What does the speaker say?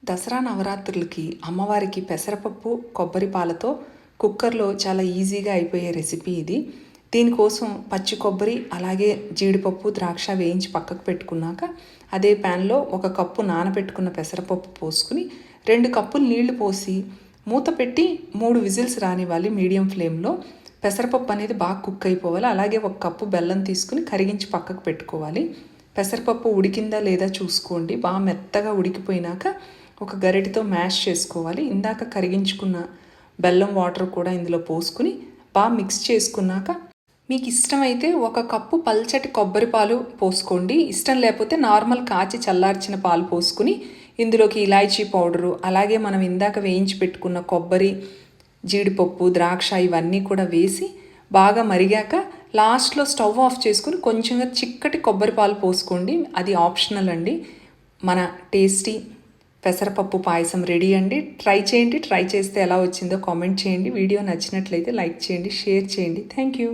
దసరా నవరాత్రులకి అమ్మవారికి పెసరపప్పు కొబ్బరి పాలతో కుక్కర్లో చాలా ఈజీగా అయిపోయే రెసిపీ ఇది. దీనికోసం పచ్చి కొబ్బరి అలాగే జీడిపప్పు ద్రాక్ష వేయించి పక్కకు పెట్టుకున్నాక అదే ప్యాన్లో 1 కప్పు నానబెట్టుకున్న పెసరపప్పు పోసుకుని 2 కప్పులు నీళ్లు పోసి మూత పెట్టి 3 విజిల్స్ రానివ్వాలి మీడియం ఫ్లేమ్లో. పెసరపప్పు అనేది బాగా కుక్ అయిపోవాలి. అలాగే 1 కప్పు బెల్లం తీసుకుని కరిగించి పక్కకు పెట్టుకోవాలి. పెసరపప్పు ఉడికిందా లేదా చూసుకోండి. బాగా మెత్తగా ఉడికిపోయినాక ఒక గరిటెతో మ్యాష్ చేసుకోవాలి. ఇందాక కరిగించుకున్న బెల్లం వాటర్ కూడా ఇందులో పోసుకుని బాగా మిక్స్ చేసుకున్నాక మీకు ఇష్టమైతే 1 కప్పు పల్చటి కొబ్బరి పాలు పోసుకోండి. ఇష్టం లేకపోతే నార్మల్ కాచి చల్లార్చిన పాలు పోసుకుని ఇందులోకి ఇలాచీ పౌడరు అలాగే మనం ఇందాక వేయించి పెట్టుకున్న కొబ్బరి జీడిపప్పు ద్రాక్ష ఇవన్నీ కూడా వేసి బాగా మరిగాక లాస్ట్లో స్టవ్ ఆఫ్ చేసుకుని కొంచెంగా చిక్కటి కొబ్బరి పాలు పోసుకోండి. అది ఆప్షనల్ అండి. మన టేస్టీ పెసరపప్పు పాయసం రెడీ అండి. ట్రై చేయండి. ట్రై చేస్తే ఎలా వచ్చిందో కామెంట్ చేయండి. వీడియో నచ్చినట్లయితే లైక్ చేయండి, షేర్ చేయండి. Thank you.